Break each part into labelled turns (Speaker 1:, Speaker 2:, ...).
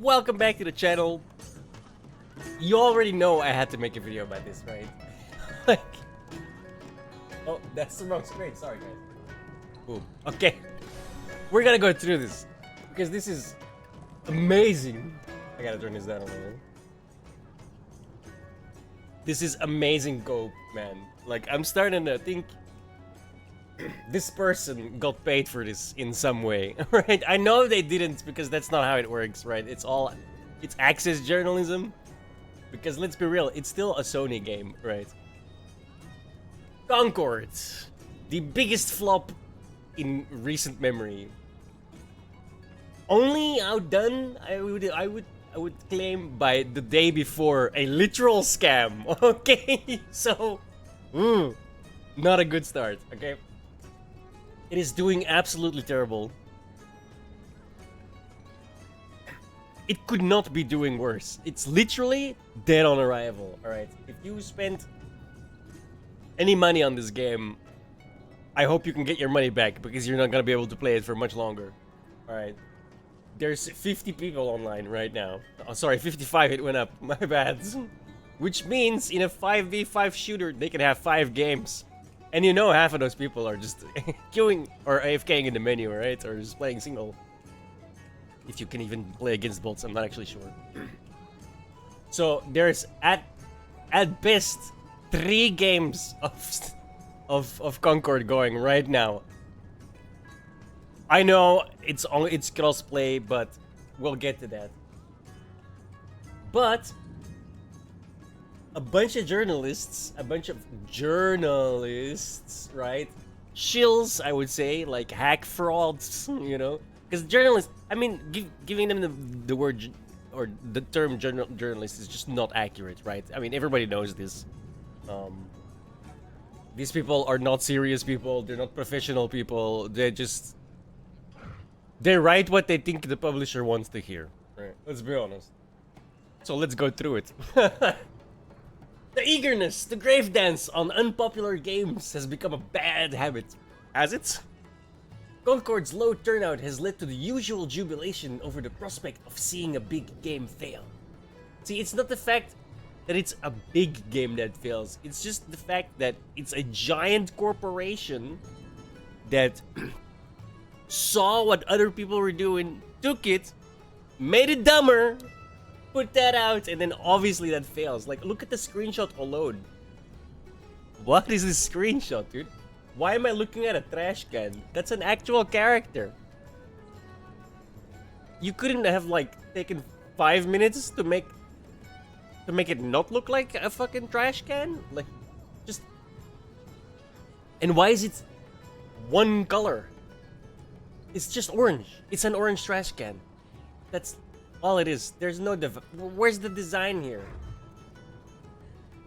Speaker 1: Welcome back to the channel. You already know I had to make a video about this, right? Like, oh, that's the wrong screen. Sorry, guys. Boom. Okay, we're gonna go through this because this is amazing. I gotta turn this down a little. This is amazing scope, man. Like, I'm starting to think this person got paid for this in some way, right? I know they didn't because that's not how it works, right? It's access journalism. Because let's be real, it's still a Sony game, right? Concord, the biggest flop in recent memory. Only outdone, I would claim, by the day before, a literal scam. Okay, so not a good start. Okay, it is doing absolutely terrible. It could not be doing worse. It's literally dead on arrival. All right, if you spent any money on this game, I hope you can get your money back because you're not gonna be able to play it for much longer. All right. There's 50 people online right now. Oh, sorry, 55, it went up. My bad. Which means in a 5v5 shooter, they can have 5 games. And you know half of those people are just queuing or AFKing in the menu, right? Or just playing single. If you can even play against bots, I'm not actually sure. So there's at best 3 games of Concord going right now. I know it's crossplay, but we'll get to that. But a bunch of journalists, right? Shills, I would say, like hack frauds, you know, because journalists. I mean, giving them the word or the term journalist is just not accurate, right? I mean, everybody knows this. These people are not serious people. They're not professional people. They write what they think the publisher wants to hear. Right? Let's be honest. So let's go through it. The eagerness to grave dance on unpopular games has become a bad habit. Has it? Concord's low turnout has led to the usual jubilation over the prospect of seeing a big game fail. See, it's not the fact that it's a big game that fails. It's just the fact that it's a giant corporation that saw what other people were doing, took it, made it dumber, put that out, and then obviously that fails. Like, look at the screenshot alone. What is this screenshot, dude? Why am I looking at a trash can? That's an actual character. You couldn't have, like, taken 5 minutes to make it not look like a fucking trash can? Like, just... And why is it one color? It's just orange. It's an orange trash can. That's all it is. There's no where's the design here?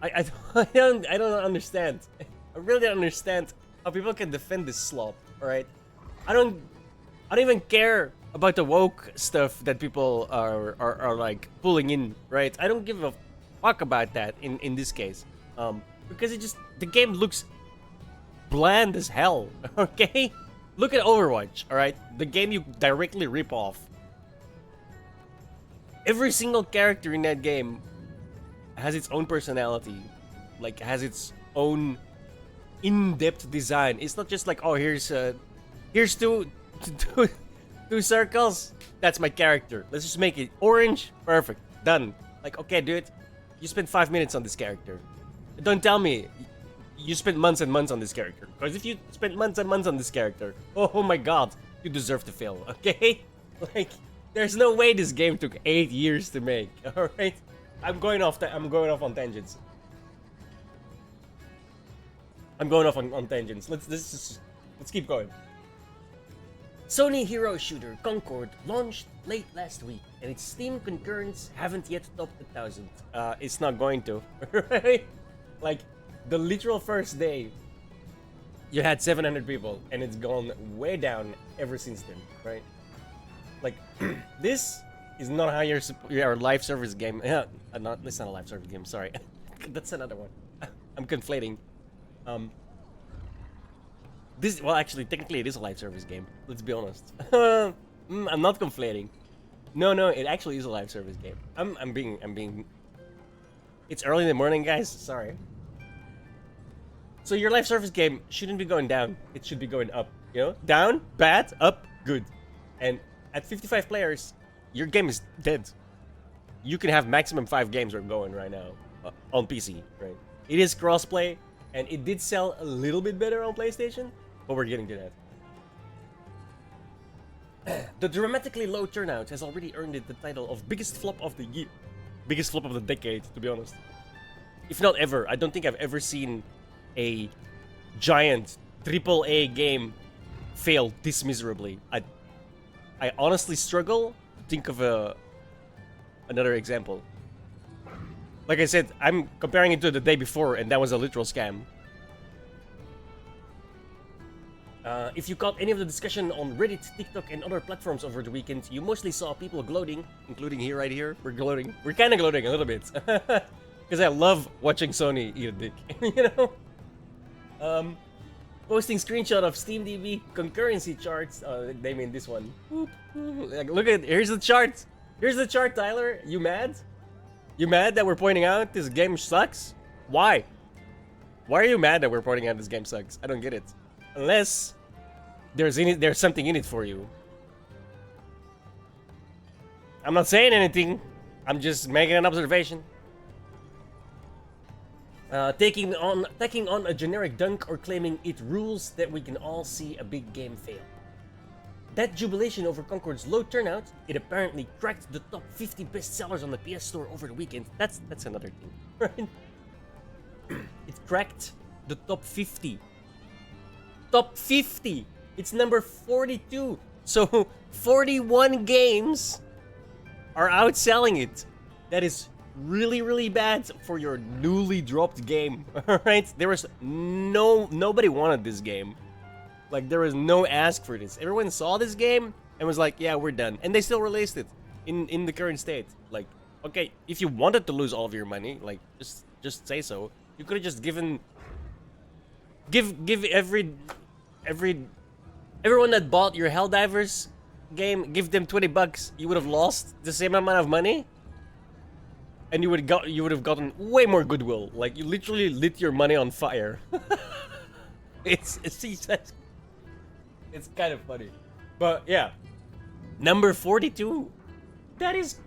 Speaker 1: I don't understand. I really don't understand how people can defend this slop. All right, I don't even care about the woke stuff that people are like pulling in. Right, I don't give a fuck about that in this case. Because the game looks bland as hell. Okay. Look at Overwatch, alright? The game you directly rip off. Every single character in that game has its own personality. Like, has its own in-depth design. It's not just like, oh, here's two circles. That's my character. Let's just make it orange. Perfect. Done. Like, okay, dude. You spent 5 minutes on this character. Don't tell me you spent months and months on this character. Because if you spent months and months on this character, oh my god, you deserve to fail, okay? Like, there's no way this game took 8 years to make, alright? I'm going off on tangents. I'm going off on tangents. Let's keep going. Sony hero shooter Concord launched late last week, and its Steam concurrents haven't yet topped 1,000. It's not going to, right? Like, the literal first day, you had 700 people, and it's gone way down ever since then, right? Like, this is not how your live service game. It's not a live service game. Sorry, that's another one. I'm conflating. Well, actually, technically, it is a live service game. Let's be honest. I'm not conflating. No, it actually is a live service game. I'm being. It's early in the morning, guys. Sorry. So your live service game shouldn't be going down. It should be going up. You know, down, bad, up, good. And at 55 players, your game is dead. You can have maximum 5 games going right now on PC, right? It is crossplay, and it did sell a little bit better on PlayStation, but we're getting to that. The dramatically low turnout has already earned it the title of biggest flop of the year. Biggest flop of the decade, to be honest. If not ever. I don't think I've ever seen a giant AAA game fail this miserably. I honestly struggle to think of another example. Like I said, I'm comparing it to the day before, and that was a literal scam. If you caught any of the discussion on Reddit, TikTok, and other platforms over the weekend, you mostly saw people gloating, including here right here. We're gloating. We're kind of gloating a little bit. Because I love watching Sony eat a dick, you know? Posting screenshot of SteamDB concurrency charts. They mean this one. Like, look at, here's the chart. Here's the chart, Tyler. You mad? You mad that we're pointing out this game sucks? Why? Why are you mad that we're pointing out this game sucks? I don't get it. Unless there's something in it for you. I'm not saying anything. I'm just making an observation. Taking on a generic dunk or claiming it rules that we can all see a big game fail. That jubilation over Concord's low turnout, it apparently cracked the top 50 best sellers on the PS Store over the weekend. That's another thing, right? It cracked the top 50. Top 50! It's number 42. So 41 games are outselling it. That is really, really bad for your newly dropped game. Alright? There was nobody wanted this game. Like, there was no ask for this. Everyone saw this game and was like, yeah, we're done. And they still released it in the current state. Like, okay, if you wanted to lose all of your money, like, just say so. You could have just given... Give everyone that bought your Helldivers game, give them 20 bucks. You would have lost the same amount of money. And you would have gotten way more goodwill. Like, you literally lit your money on fire. It's kind of funny. But yeah. Number 42. That is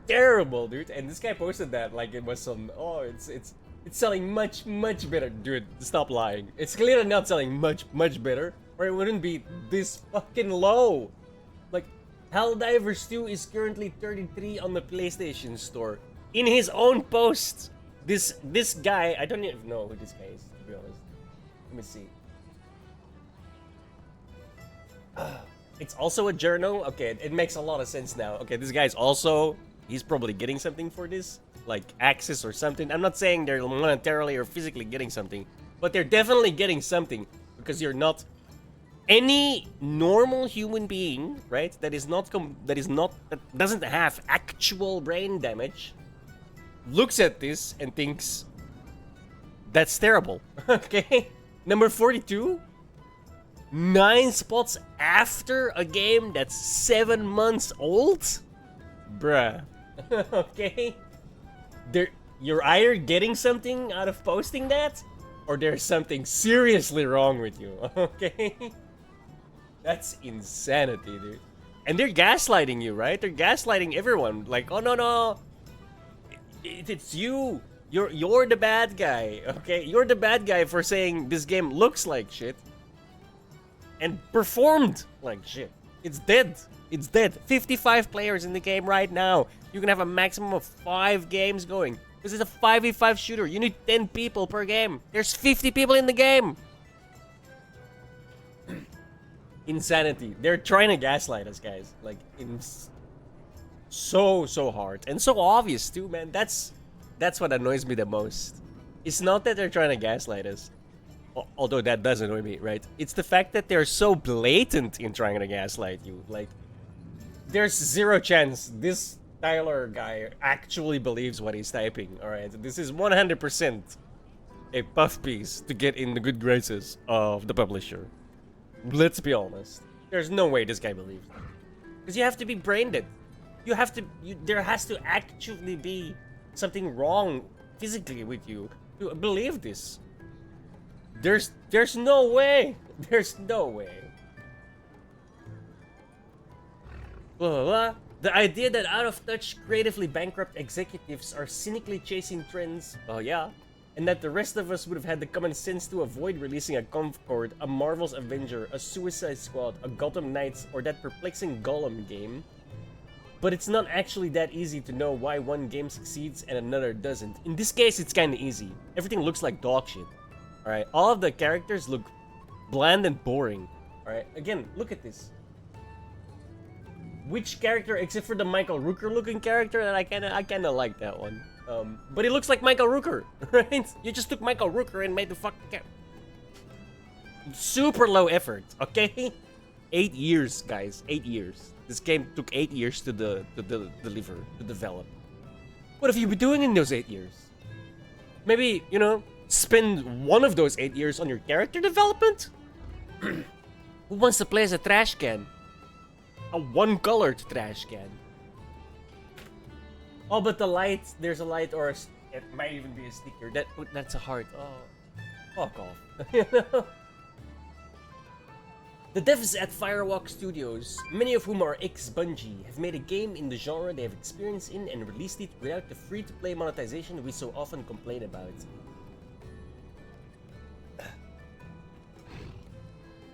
Speaker 1: terrible, dude. And this guy posted that like it was some, oh, it's selling much better. Dude, stop lying. It's clearly not selling much better, or it wouldn't be this fucking low. Like, Helldivers 2 is currently 33 on the PlayStation Store. In his own post, this guy, I don't even know who this guy is, to be honest. Let me see. It's also a journal. Okay, it makes a lot of sense now. Okay, this guy's also, he's probably getting something for this, like access or something. I'm not saying they're monetarily or physically getting something, but they're definitely getting something, because you're not any normal human being, right? That doesn't have actual brain damage, looks at this and thinks that's terrible. Okay, number 42. 9 spots after a game that's 7 months old? Bruh. Okay? You're either getting something out of posting that, or there's something seriously wrong with you. Okay? That's insanity, dude. And they're gaslighting you, right? They're gaslighting everyone. Like, oh no. It's you. You're the bad guy. Okay? You're the bad guy for saying this game looks like shit. And performed like shit. It's dead. It's dead. 55 players in the game right now. You can have a maximum of 5 games going. This is a 5v5 shooter. You need 10 people per game. There's 50 people in the game. Insanity. They're trying to gaslight us, guys. Like, so hard. And so obvious, too, man. That's what annoys me the most. It's not that they're trying to gaslight us. Although that does annoy me, right? It's the fact that they're so blatant in trying to gaslight you. Like, there's zero chance this Tyler guy actually believes what he's typing, alright? This is 100% a puff piece to get in the good graces of the publisher. Let's be honest. There's no way this guy believes. Because you have to be brain dead. You have to. There has to actually be something wrong physically with you to believe this. There's no way. There's no way. Blah, blah, blah. The idea that out-of-touch, creatively bankrupt executives are cynically chasing trends, oh yeah, and that the rest of us would have had the common sense to avoid releasing a Concord, a Marvel's Avenger, a Suicide Squad, a Gotham Knights, or that perplexing Golem game. But it's not actually that easy to know why one game succeeds and another doesn't. In this case, it's kinda easy. Everything looks like dog shit. Alright, all of the characters look bland and boring. Alright, again, look at this. Which character, except for the Michael Rooker looking character, that I kinda like that one. But it looks like Michael Rooker, right? You just took Michael Rooker and made the fucking character. Super low effort, okay? 8 years, guys, 8 years. This game took 8 years to deliver, to develop. What have you been doing in those 8 years? Maybe, you know, spend one of those 8 years on your character development? Who wants to play as a trash can? A one-colored trash can. Oh, but the light, there's a light, or it might even be a sticker. That's a heart. Oh, fuck off. You know? The devs at Firewalk Studios, many of whom are ex-Bungie, have made a game in the genre they have experience in and released it without the free-to-play monetization we so often complain about.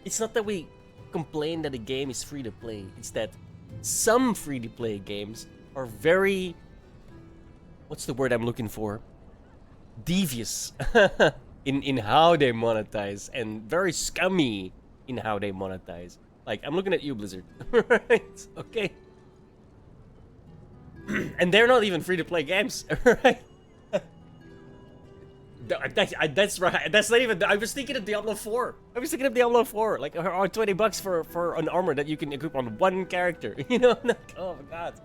Speaker 1: It's not that we complain that a game is free to play, it's that some free to play games are very, what's the word I'm looking for, devious in how they monetize, and very scummy in how they monetize. Like, I'm looking at you, Blizzard. Right? Okay. And they're not even free to play games. Right? That's right. That's not even. I was thinking of Diablo 4. I was thinking of Diablo 4. Like, or $20 for an armor that you can equip on one character. You know? Oh my god.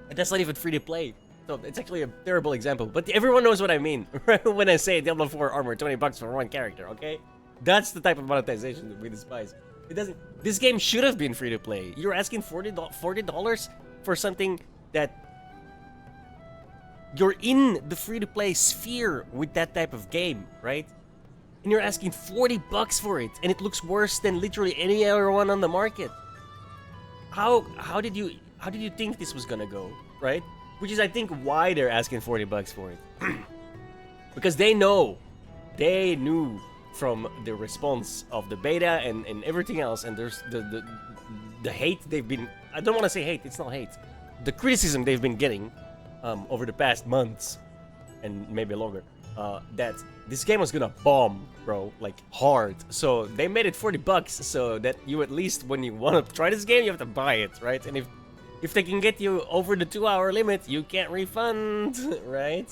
Speaker 1: And that's not even free to play. So it's actually a terrible example. But everyone knows what I mean, right? When I say Diablo 4 armor, $20 for one character. Okay? That's the type of monetization that we despise. It doesn't. This game should have been free to play. You're asking $40 for something that. You're in the free-to-play sphere with that type of game, right? And you're asking $40 for it, and it looks worse than literally any other one on the market. How did you think this was gonna go, right? Which is, I think, why they're asking $40 for it. Because they knew from the response of the beta and everything else, and there's the hate they've been. I don't want to say hate. It's not hate. The criticism they've been getting. Over the past months, and maybe longer, that this game was gonna bomb, bro, like hard. So they made it $40, so that you at least, when you want to try this game, you have to buy it, right? And if they can get you over the 2-hour limit, you can't refund, right?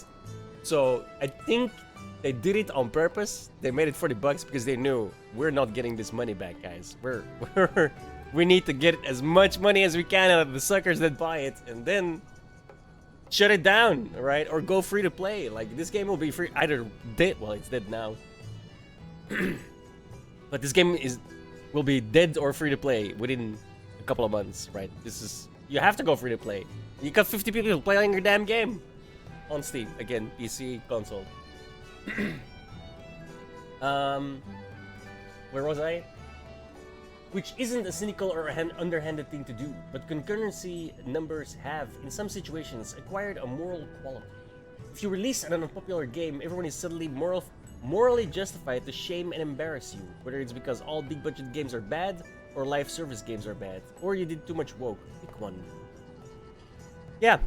Speaker 1: So I think they did it on purpose. They made it $40 because they knew we're not getting this money back, guys. We need to get as much money as we can out of the suckers that buy it, and then shut it down, right? Or go free to play. Like, this game will be free, either dead, well, it's dead now. But this game will be dead or free to play within a couple of months, right? You have to go free to play. You got 50 people playing your damn game on Steam. Again, PC, console. Where was I? Which isn't a cynical or underhanded thing to do, but concurrency numbers have, in some situations, acquired a moral quality. If you release an unpopular game, everyone is suddenly morally justified to shame and embarrass you, whether it's because all big budget games are bad, or live service games are bad, or you did too much woke. Pick one. Yeah.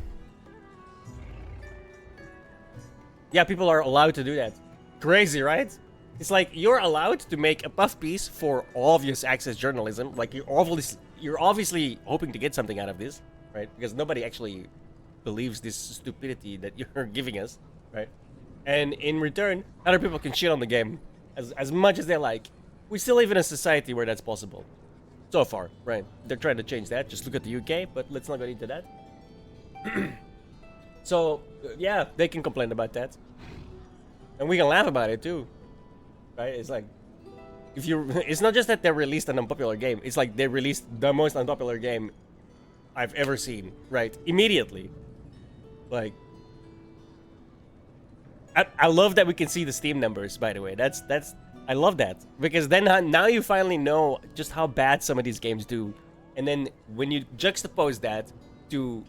Speaker 1: Yeah, people are allowed to do that. Crazy, right? It's like, you're allowed to make a puff piece for obvious access journalism. Like, you're obviously hoping to get something out of this, right? Because nobody actually believes this stupidity that you're giving us, right? And in return, other people can shit on the game as much as they like. We still live in a society where that's possible. So far, right? They're trying to change that. Just look at the UK, but let's not go into that. So, yeah, they can complain about that. And we can laugh about it, too. Right? It's like, it's not just that they released an unpopular game. It's like they released the most unpopular game I've ever seen, right? Immediately. Like, I love that we can see the Steam numbers, by the way. That's I love that. Because then now you finally know just how bad some of these games do. And then when you juxtapose that to,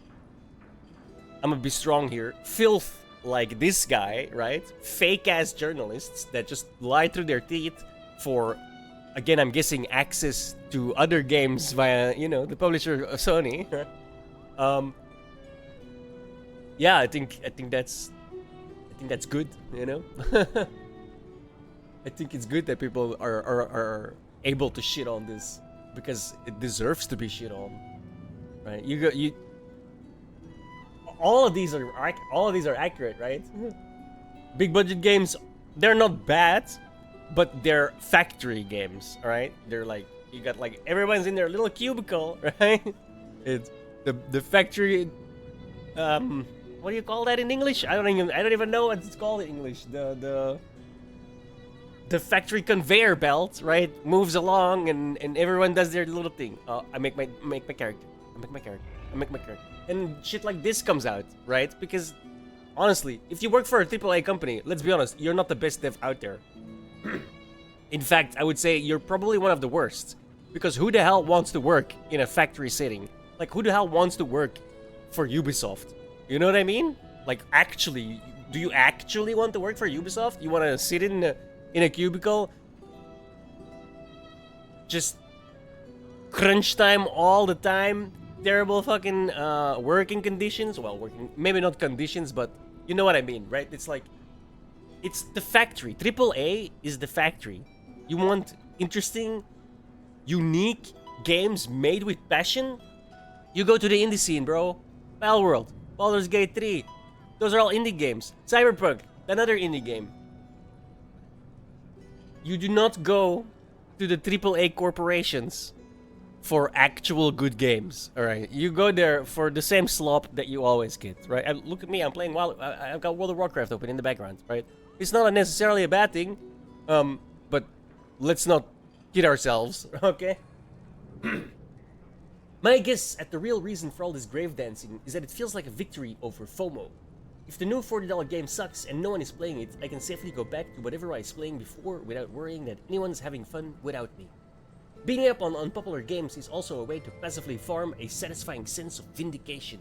Speaker 1: I'm gonna be strong here, filth like this guy, right? Fake-ass journalists that just lie through their teeth for, again, I'm guessing, access to other games via, you know, the publisher of Sony. Yeah, I think that's good, you know. I think it's good that people are able to shit on this because it deserves to be shit on, right? All of these are accurate, right? Big budget games, they're not bad, but they're factory games, all right? They're like, you got like everyone's in their little cubicle, right? It's the factory. What do you call that in English? I don't even know what it's called in English. The factory conveyor belt, right? Moves along and everyone does their little thing. I make my character. I make my character. And shit like this comes out, right? Because honestly, if you work for a AAA company, let's be honest, you're not the best dev out there. In fact, I would say you're probably one of the worst. Because who the hell wants to work in a factory setting? Like, who the hell wants to work for Ubisoft? You know what I mean? Like, actually, do you actually want to work for Ubisoft? You want to sit in a cubicle? Just crunch time all the time? Terrible fucking working conditions? Well, maybe not conditions, but you know what I mean, right? It's like, it's the factory. AAA is the factory. You want interesting, unique games made with passion? You go to the indie scene, bro. Palworld, Baldur's Gate 3. Those are all indie games. Cyberpunk, another indie game. You do not go to the AAA corporations for actual good games, alright? You go there for the same slop that you always get, right? And look at me, I'm playing I've got World of Warcraft open in the background, right? It's not necessarily a bad thing, but let's not kid ourselves, okay? My guess at the real reason for all this grave dancing is that it feels like a victory over FOMO. If the new $40 game sucks and no one is playing it, I can safely go back to whatever I was playing before without worrying that anyone's having fun without me. Being up on unpopular games is also a way to passively farm a satisfying sense of vindication.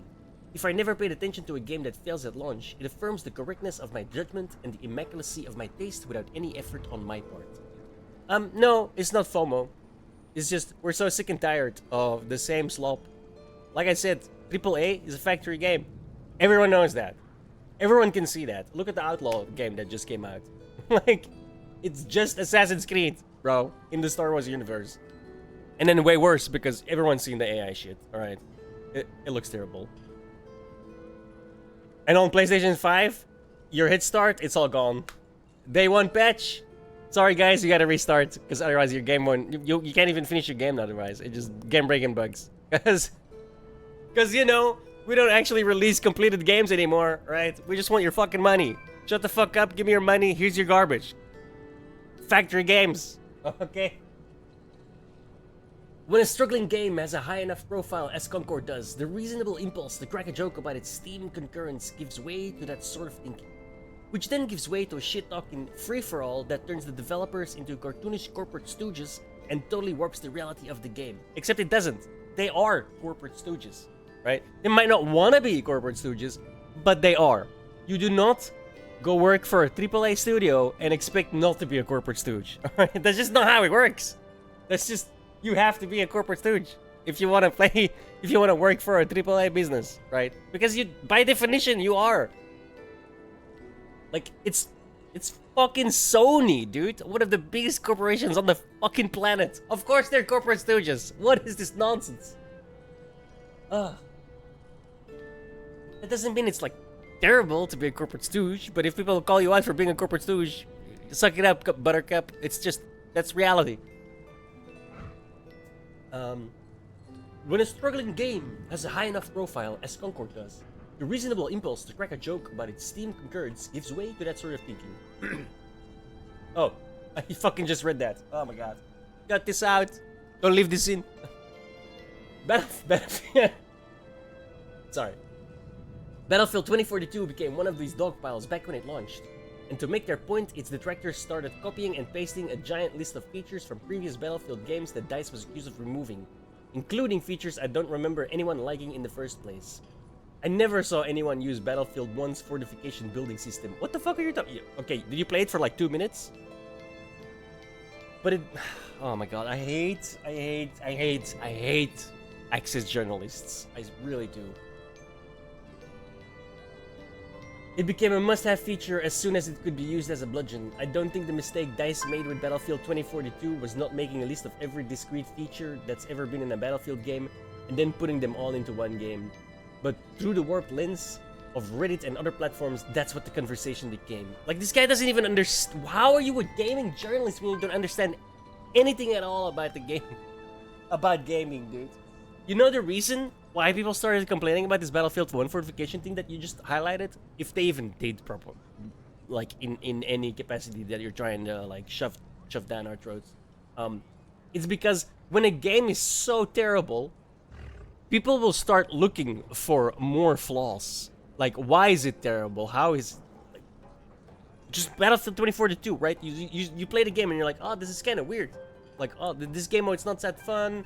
Speaker 1: If I never paid attention to a game that fails at launch, it affirms the correctness of my judgment and the immaculacy of my taste without any effort on my part. No, it's not FOMO. It's just, we're so sick and tired of the same slop. Like I said, AAA is a factory game. Everyone knows that. Everyone can see that. Look at the Outlaw game that just came out. Like, it's just Assassin's Creed, bro, in the Star Wars universe. And then way worse because everyone's seen the AI shit, alright? It looks terrible. And on PlayStation 5, your hit start, it's all gone. Day 1 patch, sorry guys, you gotta restart, because otherwise your game won't, you can't even finish your game otherwise. It's just game breaking bugs. Because you know, we don't actually release completed games anymore, right? We just want your fucking money. Shut the fuck up, give me your money, here's your garbage. Factory games, okay? When a struggling game has a high enough profile as Concord does, the reasonable impulse to crack a joke about its Steam concurrence gives way to that sort of thinking. Which then gives way to a shit-talking free-for-all that turns the developers into cartoonish corporate stooges and totally warps the reality of the game. Except it doesn't. They are corporate stooges, right? They might not want to be corporate stooges, but they are. You do not go work for a AAA studio and expect not to be a corporate stooge. Alright? That's just not how it works. That's just... You have to be a corporate stooge if you want to play, if you want to work for a AAA business, right? Because you, by definition, you are. Like, it's fucking Sony, dude. One of the biggest corporations on the fucking planet. Of course they're corporate stooges. What is this nonsense? That doesn't mean it's, like, terrible to be a corporate stooge, but if people call you out for being a corporate stooge, suck it up, buttercup. It's just, that's reality. When a struggling game has a high enough profile as Concord does, the reasonable impulse to crack a joke about its Steam concurrence gives way to that sort of thinking. Oh, I fucking just read that. Oh my god. Cut this out. Don't leave this in. Sorry. Battlefield 2042 became one of these dog piles back when it launched. And to make their point, its detractors started copying and pasting a giant list of features from previous Battlefield games that DICE was accused of removing, including features I don't remember anyone liking in the first place. I never saw anyone use Battlefield 1's fortification building system. What the fuck are you talking? Okay, did you play it for like 2 minutes? But it... Oh my god, I hate access journalists. I really do. It became a must-have feature as soon as it could be used as a bludgeon. I don't think the mistake DICE made with Battlefield 2042 was not making a list of every discrete feature that's ever been in a Battlefield game and then putting them all into one game. But through the warped lens of Reddit and other platforms, that's what the conversation became. Like, this guy doesn't even understand. How are you a gaming journalist when you don't understand anything at all about the game? About gaming, dude. You know the reason why people started complaining about this Battlefield 1 fortification thing that you just highlighted? If they even did proper, like in any capacity that you're trying to like shove down our throats. It's because when a game is so terrible, people will start looking for more flaws. Like, why is it terrible? How is like, just Battlefield 2042, right? You play the game and you're like, oh, this is kind of weird. Like, oh, this game mode, it's not that fun.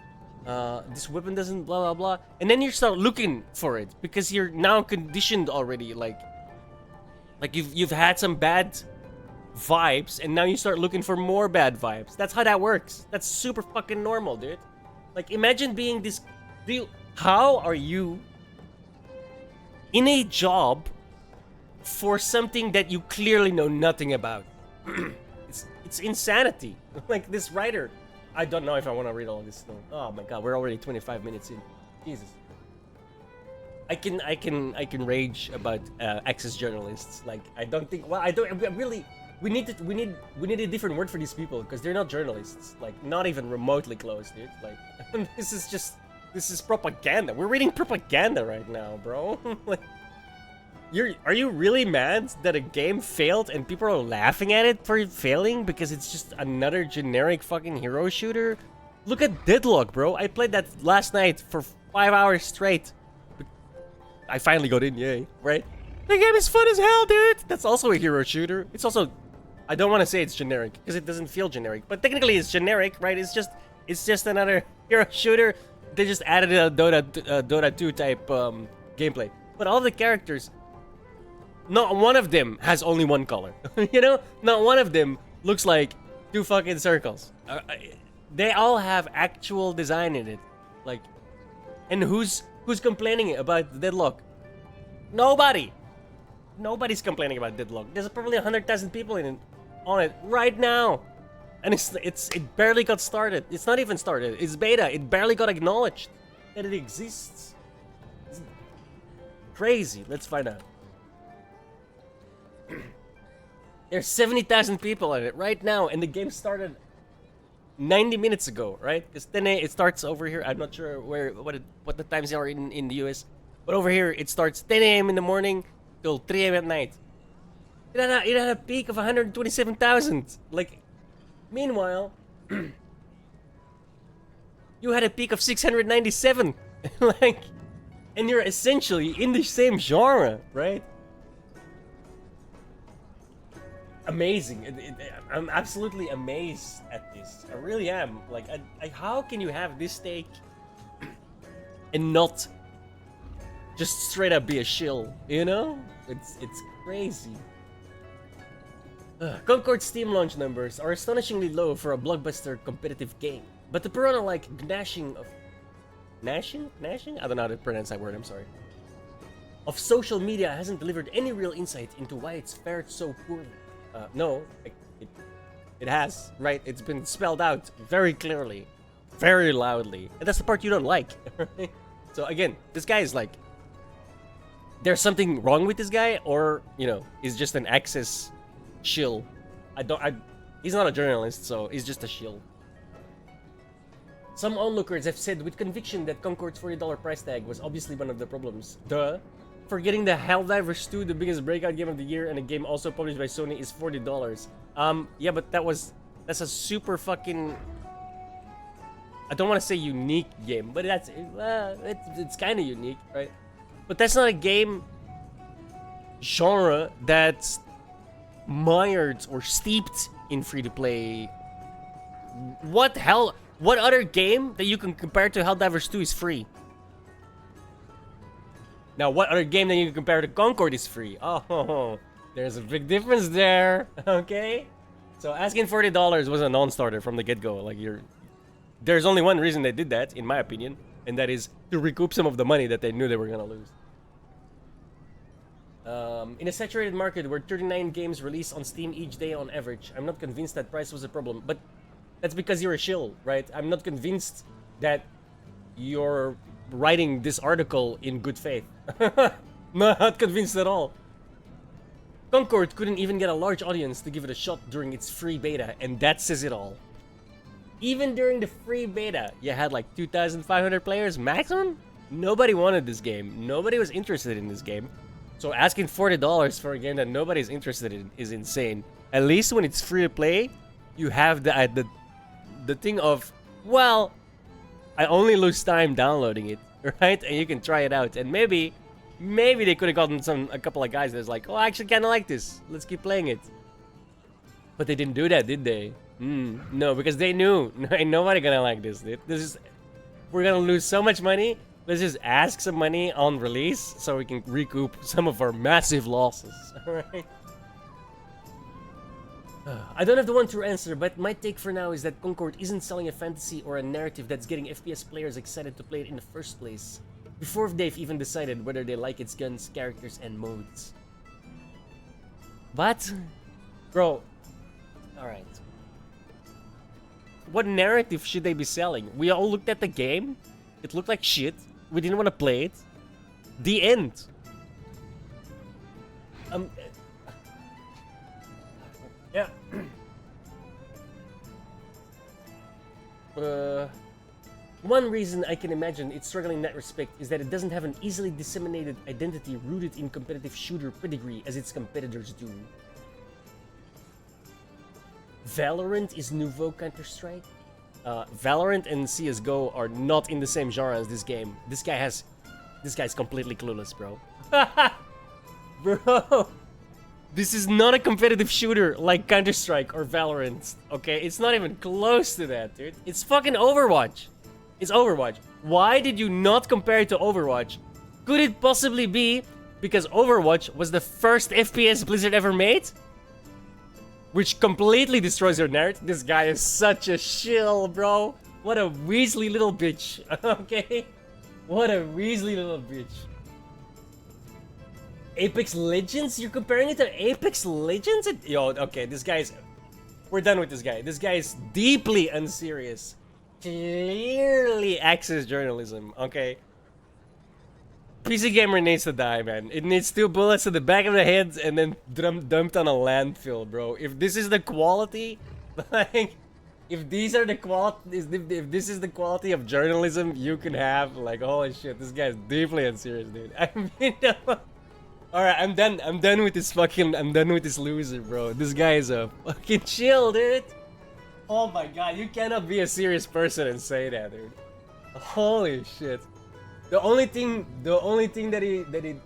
Speaker 1: This weapon doesn't blah blah blah, and then you start looking for it because you're now conditioned already. Like you've had some bad vibes, and now you start looking for more bad vibes. That's how that works. That's super fucking normal, dude. Like, imagine being this. How are you in a job for something that you clearly know nothing about? It's insanity. Like this writer. I don't know if I want to read all this stuff. Oh my god, we're already 25 minutes in. Jesus. I can rage about access journalists. Like, I don't think. Well, I don't really. We need a different word for these people because they're not journalists. Like, not even remotely close, dude. Like, this is propaganda. We're reading propaganda right now, bro. Like, are you really mad that a game failed and people are laughing at it for failing because it's just another generic fucking hero shooter? Look at Deadlock, bro. I played that last night for 5 hours straight. I finally got in, yay, right? The game is fun as hell, dude. That's also a hero shooter. It's also, I don't want to say it's generic because it doesn't feel generic, but technically it's generic, right? It's just another hero shooter. They just added a Dota 2 type gameplay. But all the characters, not one of them has only one color. You know? Not one of them looks like 2 fucking circles. They all have actual design in it. Like, and who's complaining about Deadlock? Nobody. Nobody's complaining about Deadlock. There's probably 100,000 people on it right now. And it barely got started. It's not even started. It's beta. It barely got acknowledged that it exists. It's crazy. Let's find out. There's 70,000 people on it right now, and the game started 90 minutes ago, right? Because then it starts over here. I'm not sure what the times are in the US, but over here it starts 10 a.m. in the morning till 3 a.m. at night. It had a peak of 127,000. Like, meanwhile, you had a peak of 697. Like, and you're essentially in the same genre, right? Amazing. I'm absolutely amazed at this. I really am. Like, how can you have this take and not just straight up be a shill? You know? It's crazy. Concord Steam launch numbers are astonishingly low for a blockbuster competitive game, but the piranha-like gnashing? I don't know how to pronounce that word. I'm sorry. Of social media hasn't delivered any real insight into why it's fared so poorly. No, it has, right? It's been spelled out very clearly, very loudly. And that's the part you don't like. So again, this guy is like, there's something wrong with this guy, or, you know, he's just an access shill. He's not a journalist, so he's just a shill. Some onlookers have said with conviction that Concord's $40 price tag was obviously one of the problems. Duh. Forgetting the Helldivers 2, the biggest breakout game of the year, and a game also published by Sony, is $40. Yeah, but that's a super fucking, I don't want to say unique game, but it's kind of unique, right? But that's not a game genre that's mired or steeped in free-to-play. What other game that you can compare to Helldivers 2 is free? Now, what other game that you can compare to Concord is free? Oh, there's a big difference there, okay? So asking $40 was a non-starter from the get-go. Like, there's only one reason they did that, in my opinion, and that is to recoup some of the money that they knew they were gonna lose. In a saturated market where 39 games release on Steam each day on average, I'm not convinced that price was a problem, but that's because you're a shill, right? I'm not convinced that you're writing this article in good faith. Not convinced at all. Concord couldn't even get a large audience to give it a shot during its free beta, and that says it all. Even during the free beta, you had like 2,500 players maximum? Nobody wanted this game. Nobody was interested in this game. So asking $40 for a game that nobody's interested in is insane. At least when it's free to play, you have the thing of, well, I only lose time downloading it, right? And you can try it out. And maybe they could have gotten a couple of guys that's like, oh, I actually kind of like this. Let's keep playing it. But they didn't do that, did they? No, because they knew ain't nobody gonna like this. We're gonna lose so much money. Let's just ask some money on release so we can recoup some of our massive losses. Alright? I don't have the one true answer, but my take for now is that Concord isn't selling a fantasy or a narrative that's getting FPS players excited to play it in the first place, before they've even decided whether they like its guns, characters, and modes. But, bro, alright. What narrative should they be selling? We all looked at the game. It looked like shit. We didn't want to play it. The end. Yeah. One reason I can imagine it's struggling in that respect is that it doesn't have an easily disseminated identity rooted in competitive shooter pedigree as its competitors do. Valorant is nouveau Counter-Strike. Valorant and CSGO are not in the same genre as this game. This guy's completely clueless, bro. Bro, this is not a competitive shooter like Counter-Strike or Valorant, okay? It's not even close to that, dude. It's fucking Overwatch. It's Overwatch. Why did you not compare it to Overwatch? Could it possibly be because Overwatch was the first FPS Blizzard ever made? Which completely destroys your narrative. This guy is such a shill, bro. What a Weasley little bitch. Okay? What a Weasley little bitch. Apex Legends? You're comparing it to Apex Legends? Yo, okay, this guy's... We're done with this guy. This guy is deeply unserious. Clearly access journalism, okay? PCGamer needs to die, man. It needs 2 bullets to the back of the head and then dumped on a landfill, bro. If this is the quality, like, if these are the if this is the quality of journalism you can have, like, holy shit, this guy's deeply unserious, dude. I mean, alright, I'm done with this loser, bro. This guy is a fucking chill, dude. Oh my god, you cannot be a serious person and say that, dude. Holy shit. The only thing that he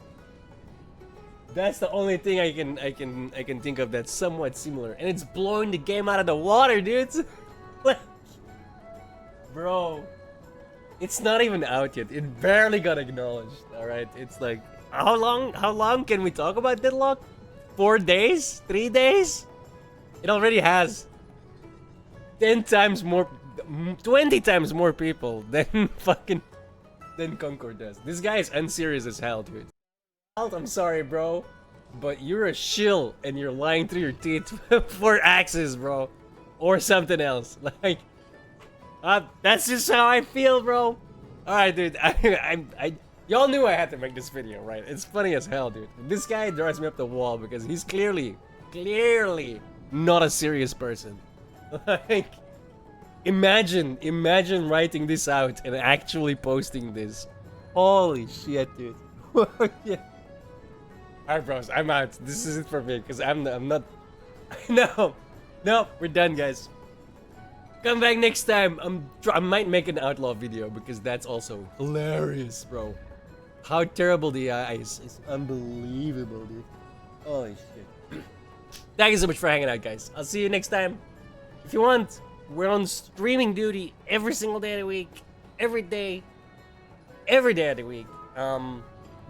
Speaker 1: that's the only thing I can think of that's somewhat similar, and it's blowing the game out of the water, dude. Like, bro, it's not even out yet. It barely got acknowledged. All right, it's like how long can we talk about Deadlock? 4 days? 3 days? It already has 10 times more, 20 times more people than Concord does. This guy is unserious as hell, dude. I'm sorry, bro, but you're a shill and you're lying through your teeth for axes, bro, or something else. Like, that's just how I feel, bro. All right, dude. Y'all knew I had to make this video, right? It's funny as hell, dude. This guy drives me up the wall because he's clearly not a serious person. Like, imagine writing this out and actually posting this. Holy shit, dude. Yeah. Alright, bros, I'm out. This is it for me, because I'm not... No, we're done, guys. Come back next time. I might make an outlaw video, because that's also hilarious, bro. How terrible the ice is unbelievable, dude. Holy shit. Thank you so much for hanging out, guys. I'll see you next time. If you want, we're on streaming duty every single day of the week. Every day of the week.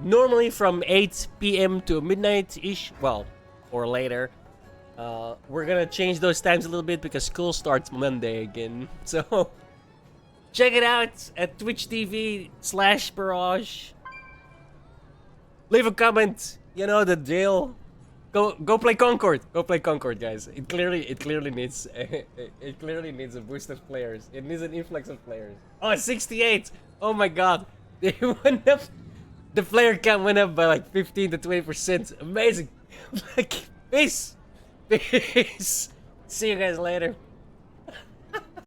Speaker 1: Normally from 8 p.m. to midnight-ish. Well, or later. We're gonna change those times a little bit because school starts Monday again. So, check it out at Twitch TV/Barrage. Leave a comment. You know the drill. Go play Concord. Go play Concord, guys. It clearly needs it clearly needs a boost of players. It needs an influx of players. Oh, 68. Oh my god. They went up. The player count went up by like 15 to 20%. Amazing. Like, peace. Peace. See you guys later.